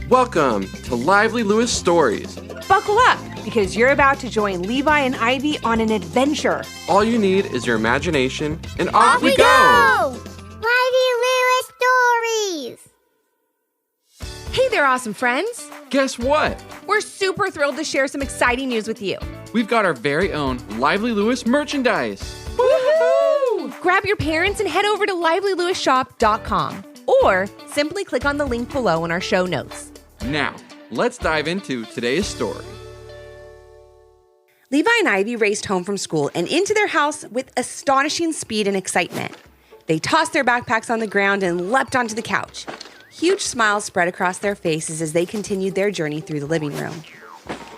Welcome to Lively Lewis Stories. Buckle up, because you're about to join Levi and Ivy on an adventure. All you need is your imagination, and Off we go! Lively Lewis Stories! Hey there, awesome friends. Guess what? We're super thrilled to share some exciting news with you. We've got our very own Lively Lewis merchandise. Woohoo! Grab your parents and head over to livelylewisshop.com or simply click on the link below in our show notes. Now, let's dive into today's story. Levi and Ivy raced home from school and into their house with astonishing speed and excitement. They tossed their backpacks on the ground and leapt onto the couch. Huge smiles spread across their faces as they continued their journey through the living room.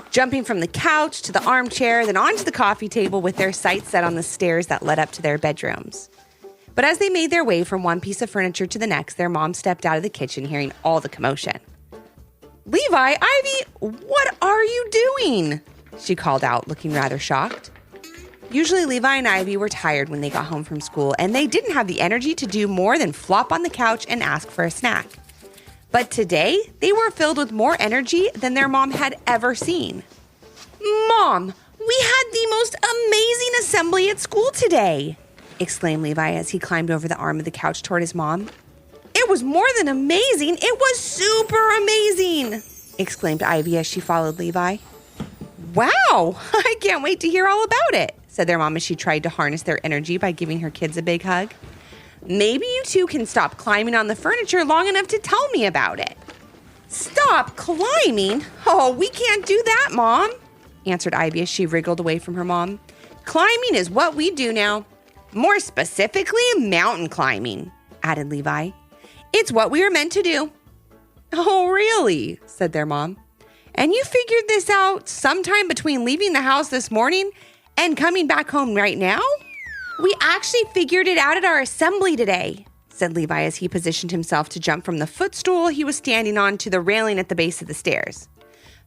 Jumping from the couch to the armchair, then onto the coffee table with their sights set on the stairs that led up to their bedrooms. But as they made their way from one piece of furniture to the next, their mom stepped out of the kitchen hearing all the commotion. "Levi, Ivy, what are you doing?" she called out, looking rather shocked. Usually Levi and Ivy were tired when they got home from school, and they didn't have the energy to do more than flop on the couch and ask for a snack. But today, they were filled with more energy than their mom had ever seen. "Mom, we had the most amazing assembly at school today," exclaimed Levi as he climbed over the arm of the couch toward his mom. "It was more than amazing. It was super amazing," exclaimed Ivy as she followed Levi. "Wow, I can't wait to hear all about it," said their mom as she tried to harness their energy by giving her kids a big hug. "Maybe you two can stop climbing on the furniture long enough to tell me about it." "Stop climbing? Oh, we can't do that, Mom," answered Ivy as she wriggled away from her mom. "Climbing is what we do now. More specifically, mountain climbing," added Levi. "It's what we were meant to do." "Oh, really?" said their mom. "And you figured this out sometime between leaving the house this morning and coming back home right now?" "We actually figured it out at our assembly today," said Levi as he positioned himself to jump from the footstool he was standing on to the railing at the base of the stairs.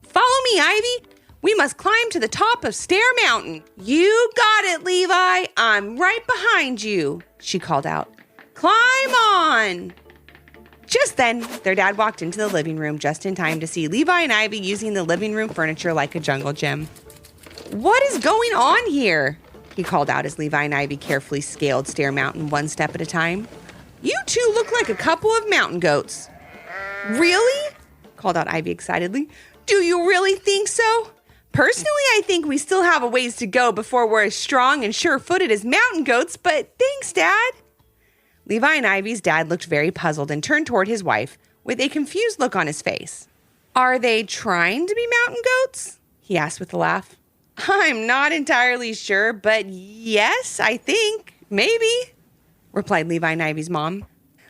"Follow me, Ivy. We must climb to the top of Stair Mountain." "You got it, Levi. I'm right behind you," she called out. "Climb on." Just then, their dad walked into the living room just in time to see Levi and Ivy using the living room furniture like a jungle gym. "What is going on here?" he called out as Levi and Ivy carefully scaled Stair Mountain one step at a time. "You two look like a couple of mountain goats." "Really?" called out Ivy excitedly. "Do you really think so? Personally, I think we still have a ways to go before we're as strong and sure-footed as mountain goats, but thanks, Dad." Levi and Ivy's dad looked very puzzled and turned toward his wife with a confused look on his face. "Are they trying to be mountain goats?" he asked with a laugh. "I'm not entirely sure, but yes, I think, maybe," replied Levi and Ivy's mom.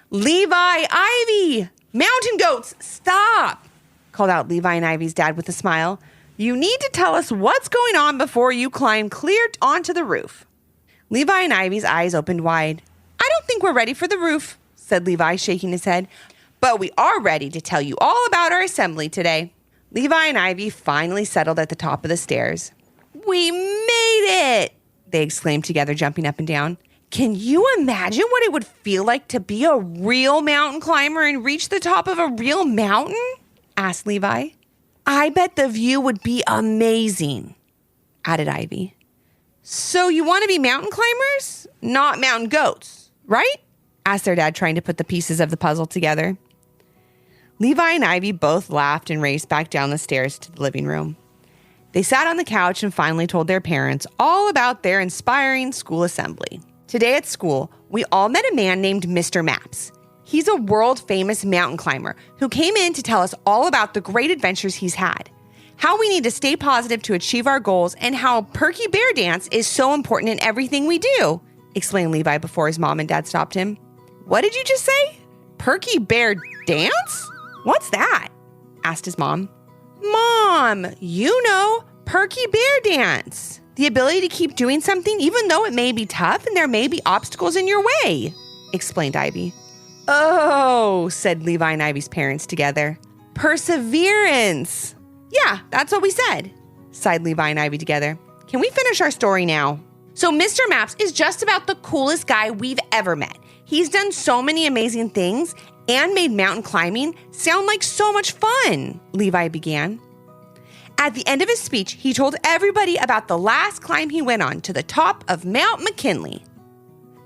"Levi, Ivy! Mountain goats, stop!" called out Levi and Ivy's dad with a smile. "You need to tell us what's going on before you climb clear onto the roof." Levi and Ivy's eyes opened wide. "I don't think we're ready for the roof," said Levi, shaking his head. "But we are ready to tell you all about our assembly today." Levi and Ivy finally settled at the top of the stairs. "We made it!" they exclaimed together, jumping up and down. "Can you imagine what it would feel like to be a real mountain climber and reach the top of a real mountain?" asked Levi. "I bet the view would be amazing," added Ivy. "So you want to be mountain climbers, not mountain goats, right?" asked their dad, trying to put the pieces of the puzzle together. Levi and Ivy both laughed and raced back down the stairs to the living room. They sat on the couch and finally told their parents all about their inspiring school assembly. Today at school, we all met a man named Mr. Maps. He's a world-famous mountain climber who came in to tell us all about the great adventures he's had, how we need to stay positive to achieve our goals, and how Perky Bear Dance is so important in everything we do, explained Levi before his mom and dad stopped him. "What did you just say? Perky Bear Dance? What's that?" asked his mom. "Mom, you know, Perky Bear Dance. The ability to keep doing something even though it may be tough and there may be obstacles in your way," explained Ivy. "Oh," said Levi and Ivy's parents together. "Perseverance." "Yeah, that's what we said," sighed Levi and Ivy together. "Can we finish our story now?" So Mr. Maps is just about the coolest guy we've ever met. He's done so many amazing things, and made mountain climbing sound like so much fun, Levi began. At the end of his speech, he told everybody about the last climb he went on to the top of Mount McKinley.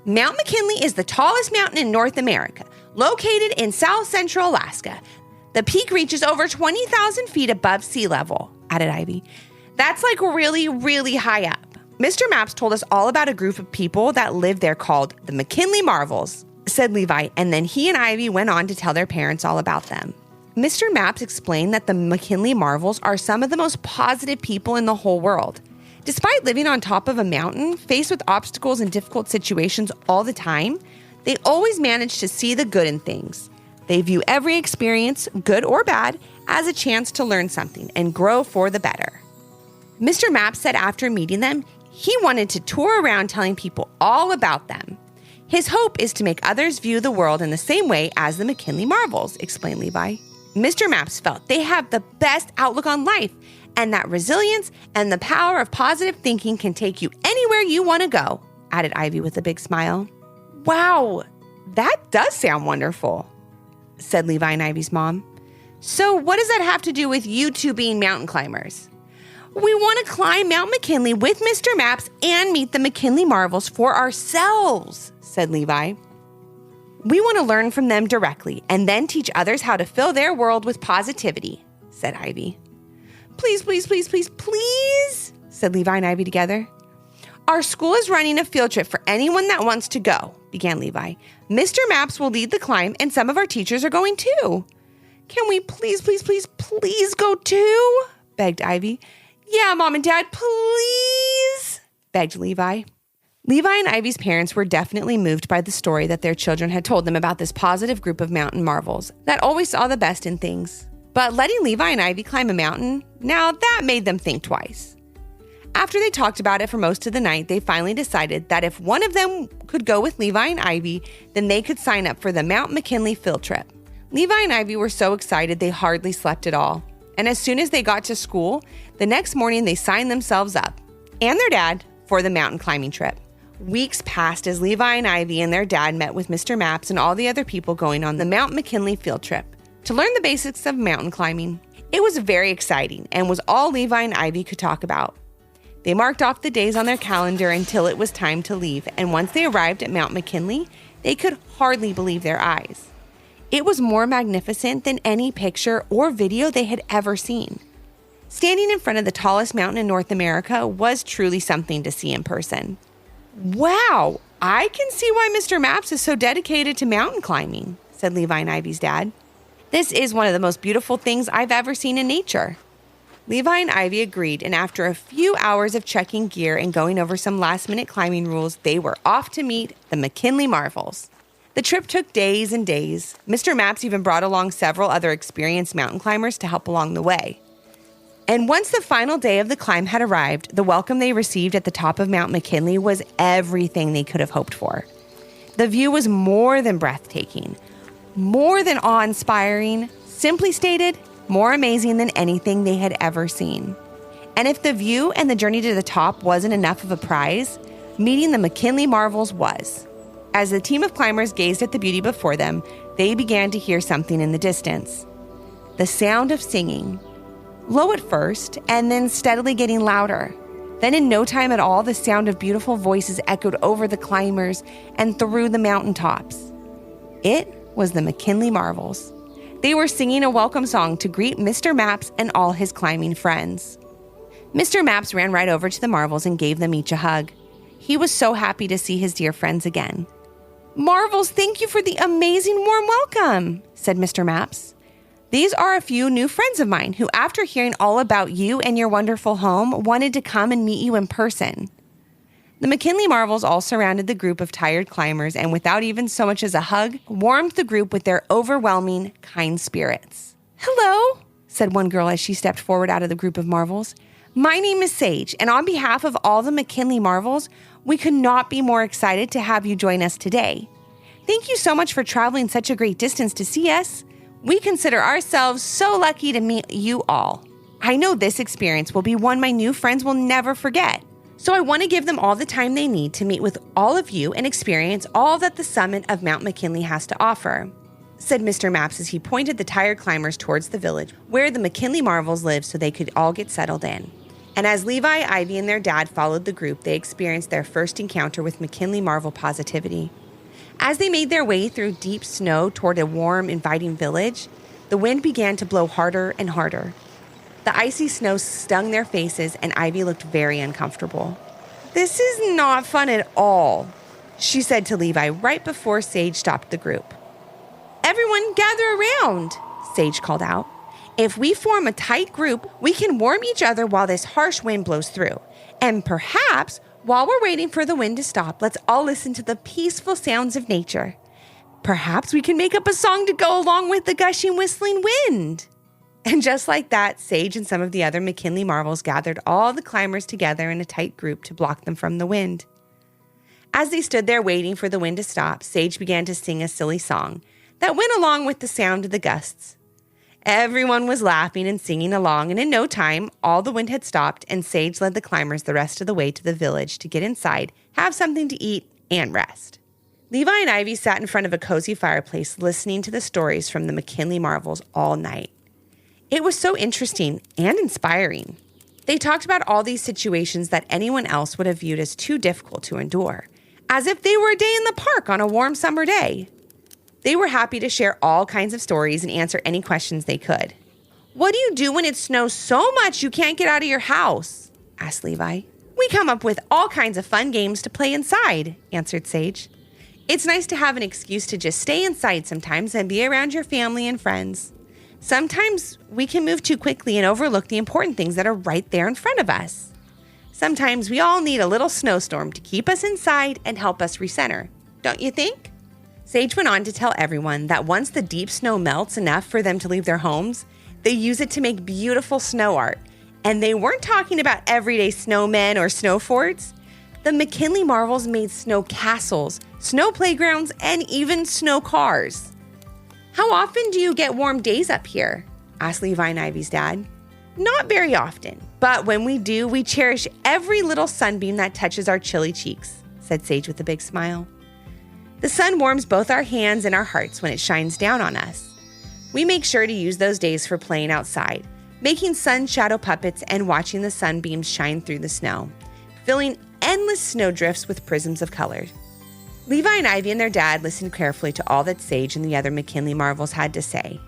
Mount McKinley is the tallest mountain in North America, located in south central Alaska. The peak reaches over 20,000 feet above sea level, added Ivy. That's like really, really high up. Mr. Maps told us all about a group of people that live there called the McKinley Marvels, said Levi, and then he and Ivy went on to tell their parents all about them. Mr. Maps explained that the McKinley Marvels are some of the most positive people in the whole world. Despite living on top of a mountain, faced with obstacles and difficult situations all the time, they always manage to see the good in things. They view every experience, good or bad, as a chance to learn something and grow for the better. Mr. Maps said after meeting them, he wanted to tour around telling people all about them. His hope is to make others view the world in the same way as the McKinley Marvels, explained Levi. Mr. Maps felt they have the best outlook on life and that resilience and the power of positive thinking can take you anywhere you want to go, added Ivy with a big smile. Wow, that does sound wonderful, said Levi and Ivy's mom. So what does that have to do with you two being mountain climbers? We want to climb Mount McKinley with Mr. Maps and meet the McKinley Marvels for ourselves, said Levi. We want to learn from them directly and then teach others how to fill their world with positivity, said Ivy. Please, please, please, please, please, said Levi and Ivy together. Our school is running a field trip for anyone that wants to go, began Levi. Mr. Maps will lead the climb and some of our teachers are going too. Can we please, please, please, please go too? Begged Ivy. Yeah, Mom and Dad, please, begged Levi. Levi and Ivy's parents were definitely moved by the story that their children had told them about this positive group of mountain marvels that always saw the best in things. But letting Levi and Ivy climb a mountain, now that made them think twice. After they talked about it for most of the night, they finally decided that if one of them could go with Levi and Ivy, then they could sign up for the Mount McKinley field trip. Levi and Ivy were so excited they hardly slept at all. And as soon as they got to school, the next morning they signed themselves up, and their dad, for the mountain climbing trip. Weeks passed as Levi and Ivy and their dad met with Mr. Maps and all the other people going on the Mount McKinley field trip to learn the basics of mountain climbing. It was very exciting and was all Levi and Ivy could talk about. They marked off the days on their calendar until it was time to leave, and once they arrived at Mount McKinley, they could hardly believe their eyes. It was more magnificent than any picture or video they had ever seen. Standing in front of the tallest mountain in North America was truly something to see in person. Wow, I can see why Mr. Maps is so dedicated to mountain climbing, said Levi and Ivy's dad. This is one of the most beautiful things I've ever seen in nature. Levi and Ivy agreed, and after a few hours of checking gear and going over some last-minute climbing rules, they were off to meet the McKinley Marvels. The trip took days and days. Mr. Maps even brought along several other experienced mountain climbers to help along the way. And once the final day of the climb had arrived, the welcome they received at the top of Mount McKinley was everything they could have hoped for. The view was more than breathtaking, more than awe-inspiring, simply stated, more amazing than anything they had ever seen. And if the view and the journey to the top wasn't enough of a prize, meeting the McKinley Marvels was. As the team of climbers gazed at the beauty before them, they began to hear something in the distance. The sound of singing. Low at first, and then steadily getting louder. Then in no time at all, the sound of beautiful voices echoed over the climbers and through the mountaintops. It was the McKinley Marvels. They were singing a welcome song to greet Mr. Maps and all his climbing friends. Mr. Maps ran right over to the Marvels and gave them each a hug. He was so happy to see his dear friends again. Marvels, thank you for the amazing warm welcome, said Mr. Maps. These are a few new friends of mine who, after hearing all about you and your wonderful home, wanted to come and meet you in person. The McKinley Marvels all surrounded the group of tired climbers and, without even so much as a hug, warmed the group with their overwhelming, kind spirits. Hello, said one girl as she stepped forward out of the group of Marvels. My name is Sage, and on behalf of all the McKinley Marvels, we could not be more excited to have you join us today. Thank you so much for traveling such a great distance to see us. We consider ourselves so lucky to meet you all. I know this experience will be one my new friends will never forget. So I want to give them all the time they need to meet with all of you and experience all that the summit of Mount McKinley has to offer. said Mr. Maps as he pointed the tired climbers towards the village where the McKinley Marvels lived so they could all get settled in. And as Levi, Ivy, and their dad followed the group, they experienced their first encounter with McKinley Marvel positivity. As they made their way through deep snow toward a warm, inviting village, the wind began to blow harder and harder. The icy snow stung their faces, and Ivy looked very uncomfortable. "This is not fun at all," she said to Levi right before Sage stopped the group. "Everyone gather around," Sage called out. "If we form a tight group, we can warm each other while this harsh wind blows through. And perhaps, while we're waiting for the wind to stop, let's all listen to the peaceful sounds of nature. Perhaps we can make up a song to go along with the gushing, whistling wind." And just like that, Sage and some of the other McKinley Marvels gathered all the climbers together in a tight group to block them from the wind. As they stood there waiting for the wind to stop, Sage began to sing a silly song that went along with the sound of the gusts. Everyone was laughing and singing along, and in no time, all the wind had stopped, and Sage led the climbers the rest of the way to the village to get inside, have something to eat, and rest. Levi and Ivy sat in front of a cozy fireplace listening to the stories from the McKinley Marvels all night. It was so interesting and inspiring. They talked about all these situations that anyone else would have viewed as too difficult to endure, as if they were a day in the park on a warm summer day. They were happy to share all kinds of stories and answer any questions they could. "What do you do when it snows so much you can't get out of your house?" asked Levi. "We come up with all kinds of fun games to play inside," answered Sage. "It's nice to have an excuse to just stay inside sometimes and be around your family and friends. Sometimes we can move too quickly and overlook the important things that are right there in front of us. Sometimes we all need a little snowstorm to keep us inside and help us recenter. Don't you think?" Sage went on to tell everyone that once the deep snow melts enough for them to leave their homes, they use it to make beautiful snow art. And they weren't talking about everyday snowmen or snow forts. The McKinley Marvels made snow castles, snow playgrounds, and even snow cars. "How often do you get warm days up here?" asked Levi and Ivy's dad. "Not very often, but when we do, we cherish every little sunbeam that touches our chilly cheeks," said Sage with a big smile. "The sun warms both our hands and our hearts when it shines down on us. We make sure to use those days for playing outside, making sun shadow puppets and watching the sunbeams shine through the snow, filling endless snowdrifts with prisms of color." Levi and Ivy and their dad listened carefully to all that Sage and the other McKinley Marvels had to say.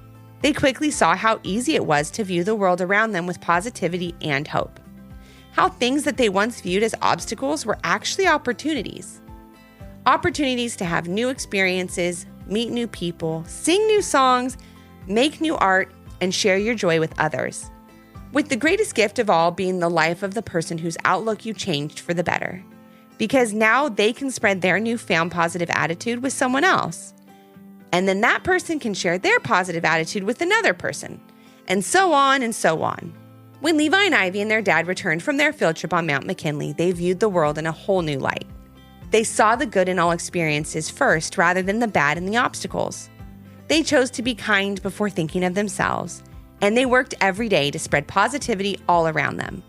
They quickly saw how easy it was to view the world around them with positivity and hope. How things that they once viewed as obstacles were actually opportunities. Opportunities to have new experiences, meet new people, sing new songs, make new art, and share your joy with others. With the greatest gift of all being the life of the person whose outlook you changed for the better. Because now they can spread their newfound positive attitude with someone else. And then that person can share their positive attitude with another person. And so on and so on. When Levi and Ivy and their dad returned from their field trip on Mount McKinley, they viewed the world in a whole new light. They saw the good in all experiences first rather than the bad and the obstacles. They chose to be kind before thinking of themselves. And they worked every day to spread positivity all around them.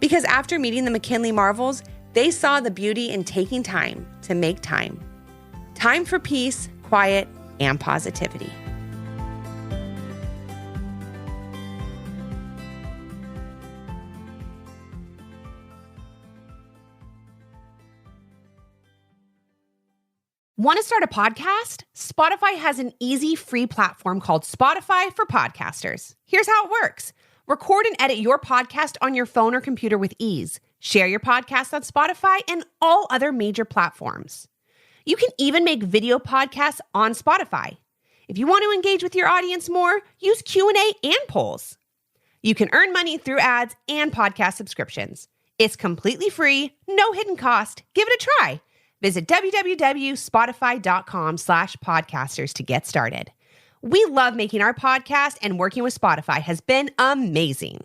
Because after meeting the McKinley Marvels, they saw the beauty in taking time to make time. Time for peace, quiet, and positivity. Want to start a podcast? Spotify has an easy free platform called Spotify for Podcasters. Here's how it works. Record and edit your podcast on your phone or computer with ease. Share your podcast on Spotify and all other major platforms. You can even make video podcasts on Spotify. If you want to engage with your audience more, use Q&A and polls. You can earn money through ads and podcast subscriptions. It's completely free, no hidden cost. Give it a try. Visit www.spotify.com/podcasters to get started. We love making our podcast, and working with Spotify has been amazing.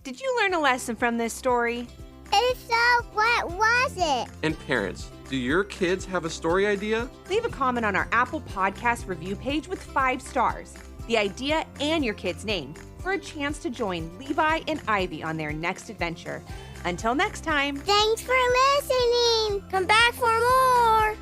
Did you learn a lesson from this story? If so, what was it? And parents, do your kids have a story idea? Leave a comment on our Apple Podcast review page with 5 stars, the idea, and your kid's name for a chance to join Levi and Ivy on their next adventure. Until next time. Thanks for listening. Come back for more.